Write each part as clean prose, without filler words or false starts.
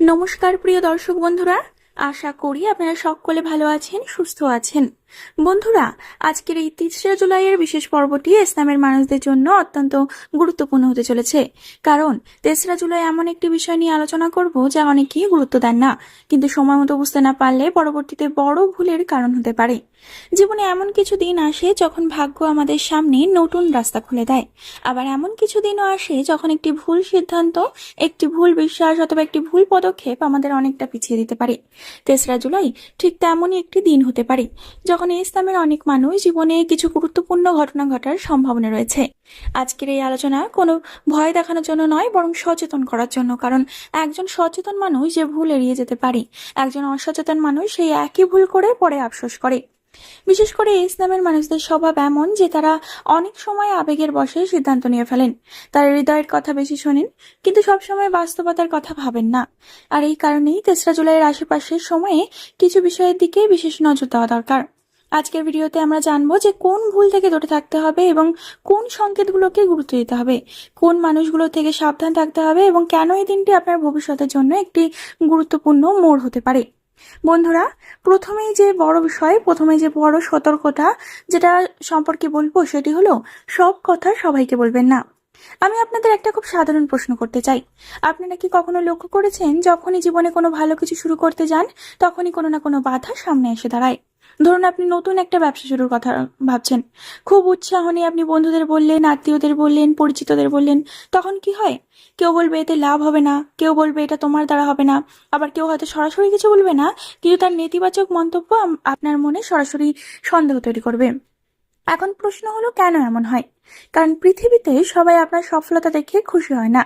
নমস্কার প্রিয় দর্শক বন্ধুরা, আশা করি আপনারা সকলে ভালো আছেন, সুস্থ আছেন। বন্ধুরা, আজকের এই ৩রা জুলাইয়ের বিশেষ পর্বটি ইসলামের মানুষদের জন্য অত্যন্ত গুরুত্বপূর্ণ হতে চলেছে। কারণ ৩রা জুলাই এমন একটি বিষয় নিয়ে আলোচনা করব যা অনেকেই গুরুত্ব দেন না, কিন্তু সময় মতো বুঝতে না পারলে পরবর্তীতে বড় ভুলের কারণ হতে পারে। জীবনে এমন কিছু দিন আসে যখন ভাগ্য আমাদের সামনে নতুন রাস্তা খুলে দেয়, আবার এমন কিছু দিনও আসে যখন একটি ভুল সিদ্ধান্ত, একটি ভুল বিশ্বাস অথবা একটি ভুল পদক্ষেপ আমাদের অনেকটা পিছিয়ে দিতে পারে। ৩রা জুলাই ঠিক তেমনই একটি দিন হতে পারে যখন ইসলামের অনেক মানুষ জীবনে কিছু গুরুত্বপূর্ণ ঘটনা ঘটার সম্ভাবনা রয়েছে। আজকের এই আলোচনা কোনো ভয় দেখানোর জন্য নয়, বরং সচেতন করার জন্য। কারণ একজন সচেতন মানুষ যে ভুল এড়িয়ে যেতে পারে, একজন অসচেতন মানুষ সেই একই ভুল করে পরে আফসোস করে। বিশেষ করে ইসলামের মানুষদের স্বভাব এমন যে তারা অনেক সময় আবেগের বশে সিদ্ধান্ত নিয়ে ফেলেন। তারা হৃদয়ের কথা বেশি শোনেন, কিন্তু সবসময় বাস্তবতার কথা ভাবেন না। আর এই কারণেই ৩রা জুলাইয়ের আশেপাশের সময়ে কিছু বিষয়ের দিকে বিশেষ নজর দেওয়া দরকার। আজকের ভিডিওতে আমরা জানবো যে কোন ভুল থেকে দূরে থাকতে হবে এবং কোন সংকেতগুলোকে গুরুত্ব দিতে হবে, কোন মানুষগুলো থেকে সাবধান থাকতে হবে এবং কেন এই দিনটি আপনার ভবিষ্যতের জন্য একটি গুরুত্বপূর্ণ মোড় হতে পারে। বন্ধুরা, প্রথমেই যে বড় সতর্কতা যেটা সম্পর্কে বলবো সেটি হলো, সব কথা সবাইকে বলবেন না। আমি আপনাদের একটা খুব সাধারণ প্রশ্ন করতে চাই। আপনারা কি কখনো লক্ষ্য করেছেন, যখনই জীবনে কোনো ভালো কিছু শুরু করতে যান তখনই কোনো না কোনো বাধা সামনে এসে দাঁড়ায়? ধরুন, আপনি নতুন একটা ব্যবসা শুরুর কথা ভাবছেন, খুব উৎসাহ নিয়ে আপনি বন্ধুদের বললেন, আত্মীয়দের বললেন, পরিচিতদের বললেন। তখন কি হয়? কেউ বলবে এতে লাভ হবে না, কেউ বলবে এটা তোমার দ্বারা হবে না, আবার কেউ হয়তো সরাসরি কিছু বলবে না, কিন্তু তার নেতিবাচক মন্তব্য আপনার মনে সরাসরি সন্দেহ তৈরি করবে। এখন প্রশ্ন হলো, কেন এমন হয়? কারণ পৃথিবীতে সবাই আপনার সফলতা দেখে খুশি হয় না।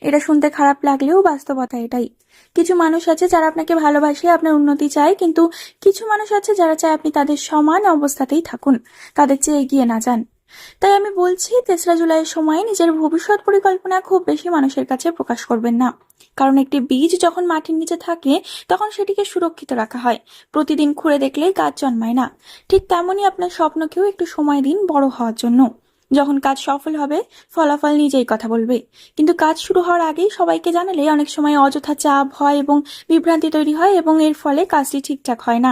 এটা শুনতে খারাপ লাগলেও বাস্তবতা এটাই। কিছু মানুষ আছে যারা আপনাকে ভালোবাসে, আপনার উন্নতি চায়, কিন্তু কিছু মানুষ আছে যারা চায় আপনি তাদের সমান অবস্থাতেই থাকুন, তাদের চেয়ে এগিয়ে না যান। তাই আমি বলছি, ৩রা জুলাইয়ের সময় নিজের ভবিষ্যৎ পরিকল্পনা খুব বেশি মানুষের কাছে প্রকাশ করবেন না। কারণ একটি বীজ যখন মাটির নিচে থাকে তখন সেটিকে সুরক্ষিত রাখা হয়, প্রতিদিন খুঁড়ে দেখলেই গাছ জন্মায় না। ঠিক তেমনই আপনার স্বপ্নকেও একটু সময় দিন বড় হওয়ার জন্য। যখন কাজ সফল হবে, ফলাফল নিজেই কথা বলবে, কিন্তু কাজ শুরু হওয়ার আগেই সবাইকে জানালে অনেক সময় অযথা চাপ হয় এবং বিভ্রান্তি তৈরি হয়, এবং এর ফলে কাজটি ঠিকঠাক হয় না।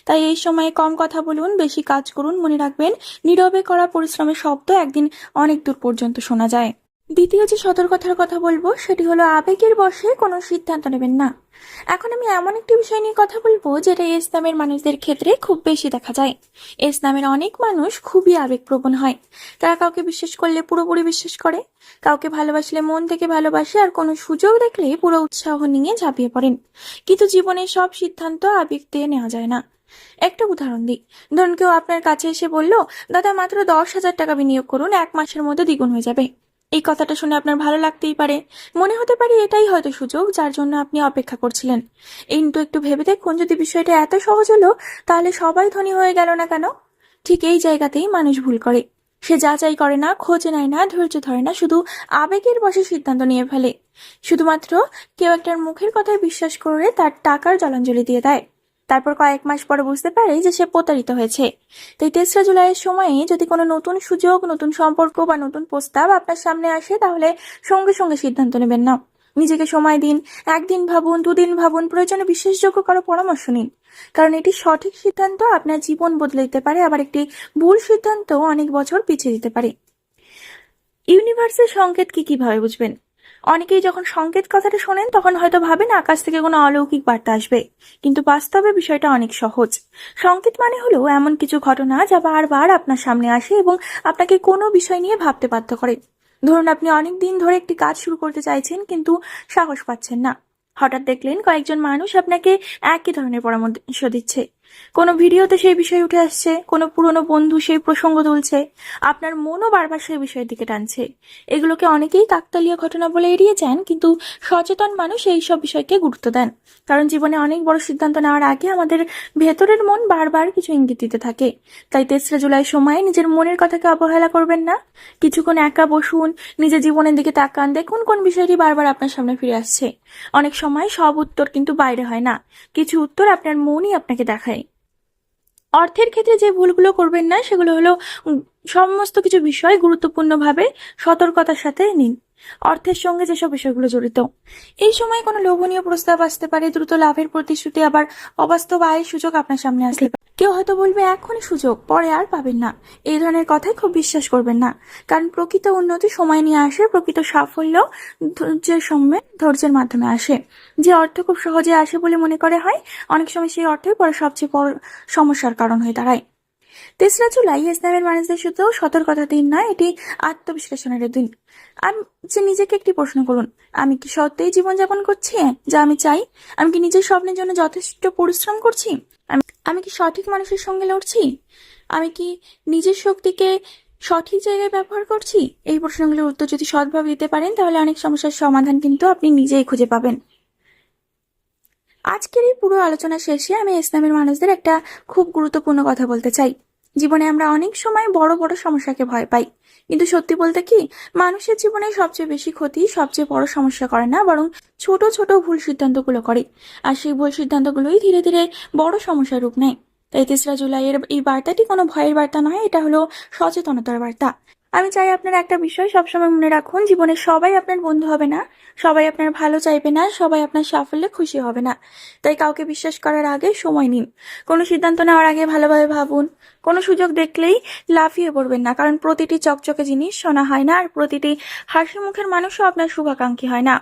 তাই এই সময়ে কম কথা বলুন, বেশি কাজ করুন। মনে রাখবেন, নীরবে করা পরিশ্রমের শব্দ একদিন অনেক দূর পর্যন্ত শোনা যায়। দ্বিতীয় যে সতর্কতার কথা বলবো সেটি হলো, আবেগের বশে কোনো সিদ্ধান্ত নেবেন না। এখন আমি এমন একটি বিষয় নিয়ে কথা বলবো যেটা ইসলামের মানুষদের ক্ষেত্রে খুব বেশি দেখা যায়। ইসলামের অনেক মানুষ খুবই আবেগপ্রবণ হয়। তারা কাউকে বিশ্বাস করলে পুরোপুরি বিশ্বাস করে, কাউকে ভালোবাসলে মন থেকে ভালোবাসে, আর কোনো সুযোগ দেখলে পুরো উৎসাহ নিয়ে ঝাঁপিয়ে পড়েন। কিন্তু জীবনের সব সিদ্ধান্ত আবেগ দিয়ে নেওয়া যায় না। একটা উদাহরণ দিই। ধরুন, কেউ আপনার কাছে এসে বলল, দাদা মাত্র 10,000 টাকা বিনিয়োগ করুন, 1 মাসের মধ্যে দ্বিগুণ হয়ে যাবে। এই কথাটা শুনে আপনার ভালো লাগতেই পারে, মনে হতে পারে এটাই হয়তো সুযোগ যার জন্য আপনি অপেক্ষা করছিলেন। কিন্তু একটু ভেবে দেখুন, যদি বিষয়টা এত সহজ হলো, তাহলে সবাই ধনী হয়ে গেল না কেন? ঠিক এই জায়গাতেই মানুষ ভুল করে। সে যাচাই করে না, খোঁজ নেয় না, ধৈর্য ধরে না, শুধু আবেগের বশে সিদ্ধান্ত নিয়ে ফেলে। শুধুমাত্র কেউ একটার মুখের কথায় বিশ্বাস করে তার টাকার জলাঞ্জলি দিয়ে দেয়, তারপর কয়েক মাস পরে বুঝতে পারে যে সে প্রতারিত হয়েছে। তাই ৩রা জুলাইয়ের সময়ে যদি কোনো নতুন সুযোগ, নতুন সম্পর্ক বা নতুন প্রস্তাব আপনার সামনে আসে, তাহলে সঙ্গে সঙ্গে সিদ্ধান্ত নেবেন না। নিজেকে সময় দিন, 1 দিন ভাবুন, 2 দিন ভাবুন, প্রয়োজনে বিশ্বাসযোগ্য কারো পরামর্শ নিন। কারণ এটি সঠিক সিদ্ধান্ত আপনার জীবন বদলে দিতে পারে, আবার একটি ভুল সিদ্ধান্ত অনেক বছর পিছিয়ে দিতে পারে। ইউনিভার্সের সংকেত কিভাবে বুঝবেন? অনেকেই যখন সংকেত কথাটা শোনেন তখন হয়তো ভাবেন আকাশ থেকে কোনো অলৌকিক বার্তা আসবে, কিন্তু বাস্তবে বিষয়টা অনেক সহজ। সংকেত মানে হলো এমন কিছু ঘটনা যা বারবার আপনার সামনে আসে এবং আপনাকে কোনো বিষয় নিয়ে ভাবতে বাধ্য করে। ধরুন, আপনি অনেক দিন ধরে একটি কাজ শুরু করতে চাইছেন, কিন্তু সাহস পাচ্ছেন না। হঠাৎ দেখলেন কয়েকজন মানুষ আপনাকে একই ধরনের পরামর্শ দিচ্ছে, কোনো ভিডিওতে সেই বিষয় উঠে আসছে, কোনো পুরনো বন্ধু সেই প্রসঙ্গ তুলছে, আপনার মনও বারবার সেই বিষয়ের দিকে টানছে। এগুলোকে অনেকেই কাকতালীয় ঘটনা বলে এড়িয়ে যান, কিন্তু সচেতন মানুষ এই সব বিষয়কে গুরুত্ব দেন। কারণ জীবনে অনেক বড় সিদ্ধান্ত নেওয়ার আগে আমাদের ভেতরের মন বারবার কিছু ইঙ্গিত দিতে থাকে। তাই ৩রা জুলাই সময় নিজের মনের কথাকে অবহেলা করবেন না। কিছুক্ষণ একা বসুন, নিজের জীবনের দিকে তাকান, দেখুন কোন বিষয়টি বারবার আপনার সামনে ফিরে আসছে। অনেক সময় সব উত্তর কিন্তু বাইরে হয় না, কিছু উত্তর আপনার মনই আপনাকে দেখায়। অর্থের ক্ষেত্রে যে ভুলগুলো করবেন না সেগুলো হলো, সমস্ত কিছু বিষয় গুরুত্বপূর্ণভাবে সতর্কতার সাথে নিন। অর্থের সঙ্গে যেসব বিষয়গুলো জড়িত। এই সময় কোনো লোভনীয় প্রস্তাব আসতে পারে, দ্রুত লাভের প্রতিশ্রুতি, আবার অবাস্তব আয়ের সুযোগ আপনার সামনে আসতে পারে। কেউ হয়তো বলবে এখনই সুযোগ, পরে আর পাবেন না। এই ধরনের কথাই খুব বিশ্বাস করবেন না, কারণ প্রকৃত উন্নতি সময় নিয়ে আসে, প্রকৃত সাফল্য ধৈর্যের মাধ্যমে আসে। যে অর্থ খুব সহজে আসে বলে মনে করে হয়, অনেক সময় সেই অর্থই পরে সবচেয়ে বড় সমস্যার কারণ হয়ে দাঁড়ায়। 3রা জুলাই ইসলামের মানুষদের শুধু সতর্কতা দিন নয়, এটি আত্মবিশ্লেষণের দিন। নিজেকে একটি প্রশ্ন করুন, আমি কি সত্যিই জীবনযাপন করছি যা আমি চাই? আমি কি নিজের স্বপ্নের জন্য যথেষ্ট পরিশ্রম করছি? আমি কি সঠিক মানুষের সঙ্গে লড়ছি? আমি কি নিজের শক্তিকে সঠিক জায়গায় ব্যবহার করছি? এই প্রশ্নগুলোর উত্তর যদি সৎভাবে দিতে পারেন, তাহলে অনেক সমস্যার সমাধান কিন্তু আপনি নিজেই খুঁজে পাবেন। আজকের এই পুরো আলোচনা শেষে আমি ইসলামের মানুষদের একটা খুব গুরুত্বপূর্ণ কথা বলতে চাই। জীবনে আমরা অনেক সময় বড় বড় সমস্যাকে ভয় পাই, কিন্তু সত্যি বলতে কি, মানুষের জীবনে সবচেয়ে বেশি ক্ষতি সবচেয়ে বড় সমস্যা করে না, বরং ছোট ছোট ভুল সিদ্ধান্তগুলো করে। আর সেই ভুল সিদ্ধান্তগুলোই ধীরে ধীরে বড় সমস্যার রূপ নেয়। তাই 3রা জুলাইয়ের এই বার্তাটি কোনো ভয়ের বার্তা নয়, এটা হলো সচেতনতার বার্তা। আমি চাই আপনারা একটা বিষয় সবসময় মনে রাখুন, জীবনে সবাই আপনার বন্ধু হবে না, সবাই আপনার ভালো চাইবে না, সবাই আপনার সাফল্যে খুশি হবে না। তাই কাউকে বিশ্বাস করার আগে সময় নিন। কোনো সিদ্ধান্ত নেওয়ার আগে ভালোভাবে ভাবুন। কোনো সুযোগ দেখলেই লাফিয়ে পড়বেন না, কারণ প্রতিটি চকচকে জিনিস সোনা হয় না, আর প্রতিটি হাসি মুখের মানুষও আপনার শুভাকাঙ্ক্ষী হয় না।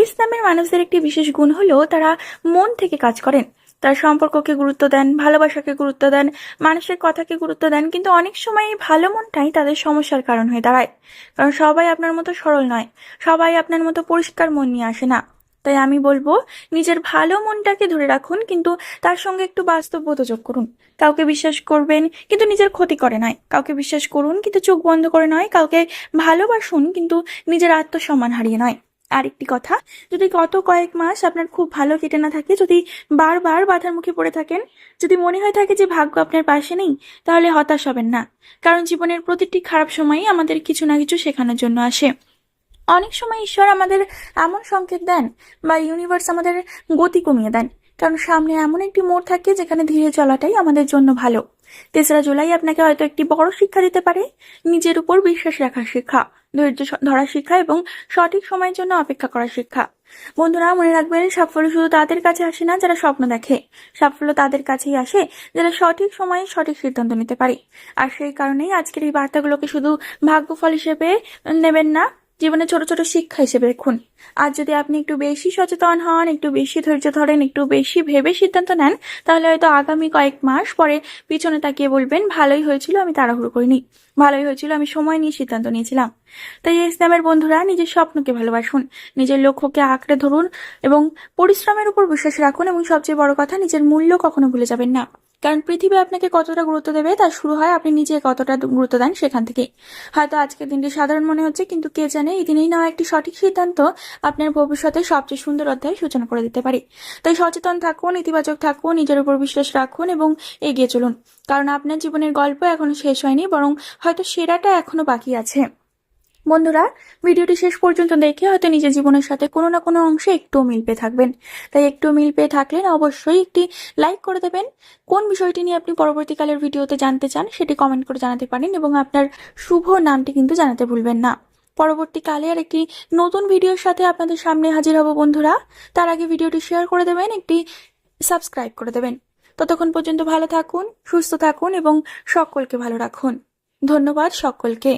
ইসলামের মানুষদের একটি বিশেষ গুণ হলো তারা মন থেকে কাজ করেন। তার সম্পর্ককে গুরুত্ব দেন, ভালোবাসাকে গুরুত্ব দেন, মানুষের কথাকে গুরুত্ব দেন। কিন্তু অনেক সময় এই ভালো মনটাই তাদের সমস্যার কারণ হয়ে দাঁড়ায়, কারণ সবাই আপনার মতো সরল নয়, সবাই আপনার মতো পরিষ্কার মন নিয়ে আসে না। তাই আমি বলবো, নিজের ভালো মনটাকে ধরে রাখুন, কিন্তু তার সঙ্গে একটু বাস্তবতা যোগ করুন। কাউকে বিশ্বাস করবেন কিন্তু নিজের ক্ষতি করে নয়, কাউকে বিশ্বাস করুন কিন্তু চোখ বন্ধ করে নয়, কাউকে ভালোবাসুন কিন্তু নিজের আত্মসম্মান হারিয়ে নয়। আরেকটি কথা, যদি গত কয়েক মাস আপনার খুব ভালো কেটে না থাকে, যদি বারবার বাধার মুখে পড়ে থাকেন, যদি মনে হয় থাকে যে ভাগ্য আপনার পাশে নেই, তাহলে হতাশ হবেন না, কারণ জীবনের প্রতিটি খারাপ সময়ই আমাদের কিছু না কিছু শেখানোর জন্য আসে। অনেক সময় ঈশ্বর আমাদের এমন সংকেত দেন, বা ইউনিভার্স আমাদের গতি কমিয়ে দেন, কারণ সামনে এমন একটি মোড় থাকে যেখানে ধীরে চলাটাই আমাদের জন্য ভালো। 3রা জুলাই আপনাকে হয়তো একটি বড় শিক্ষা দিতে পারে, নিজের উপর বিশ্বাস রাখার শিক্ষা, ধৈর্য ধরার শিক্ষা এবং সঠিক সময়ের জন্য অপেক্ষা করার শিক্ষা। বন্ধুরা, মনে রাখবেন, সাফল্য শুধু তাদের কাছে আসে না যারা স্বপ্ন দেখে, সাফল্য তাদের কাছেই আসে যারা সঠিক সময়ে সঠিক সিদ্ধান্ত নিতে পারে। আর সেই কারণেই আজকের এই বার্তাগুলোকে শুধু ভাগ্যফল হিসেবে নেবেন না, জীবনে ছোট ছোট শিক্ষা হিসেবে দেখুন। আর যদি আপনি একটু বেশি সচেতন হন, একটু বেশি ধৈর্য ধরেন, একটু বেশি ভেবে সিদ্ধান্ত নেন, তাহলে হয়তো আগামী কয়েক মাস পরে পিছনে তাকিয়ে বলবেন, ভালোই হয়েছিল আমি তাড়াহুড়ো করিনি, ভালোই হয়েছিল আমি সময় নিয়ে সিদ্ধান্ত নিয়েছিলাম। তাই ইসলামের বন্ধুরা, নিজের স্বপ্নকে ভালোবাসুন, নিজের লক্ষ্যকে আঁকড়ে ধরুন এবং পরিশ্রমের উপর বিশ্বাস রাখুন, এবং সবচেয়ে বড় কথা, নিজের মূল্য কখনো ভুলে যাবেন না, কারণ পৃথিবী আপনাকে কতটা গুরুত্ব দেবে তার শুরু হয় আপনি নিজে কতটা গুরুত্ব দেন সেখান থেকে। হয়তো আজকের দিনটি সাধারণ মনে হচ্ছে, কিন্তু কে জানে এই দিনেই নেওয়া একটি সঠিক সিদ্ধান্ত আপনার ভবিষ্যতে সবচেয়ে সুন্দর অধ্যায় সূচনা করে দিতে পারে। তাই সচেতন থাকুন, ইতিবাচক থাকুন, নিজের উপর বিশ্বাস রাখুন এবং এগিয়ে চলুন, কারণ আপনার জীবনের গল্প এখনো শেষ হয়নি, বরং হয়তো সেরাটা এখনো বাকি আছে। বন্ধুরা, ভিডিওটি শেষ পর্যন্ত দেখে হয়তো নিজের জীবনের সাথে কোনো না কোনো অংশে একটু মিল পেয়ে থাকবেন। তাই একটু মিল পেয়ে থাকলে অবশ্যই একটি লাইক করে দেবেন। কোন বিষয়টি নিয়ে আপনি পরবর্তীকালের ভিডিওতে জানতে চান সেটি কমেন্ট করে জানাতে পারেন, এবং আপনার শুভ নামটি কিন্তু জানাতে ভুলবেন না। পরবর্তীকালে আর একটি নতুন ভিডিওর সাথে আপনাদের সামনে হাজির হব বন্ধুরা। তার আগে ভিডিওটি শেয়ার করে দেবেন, একটি সাবস্ক্রাইব করে দেবেন। ততক্ষণ পর্যন্ত ভালো থাকুন, সুস্থ থাকুন এবং সকলকে ভালো রাখুন। ধন্যবাদ সকলকে।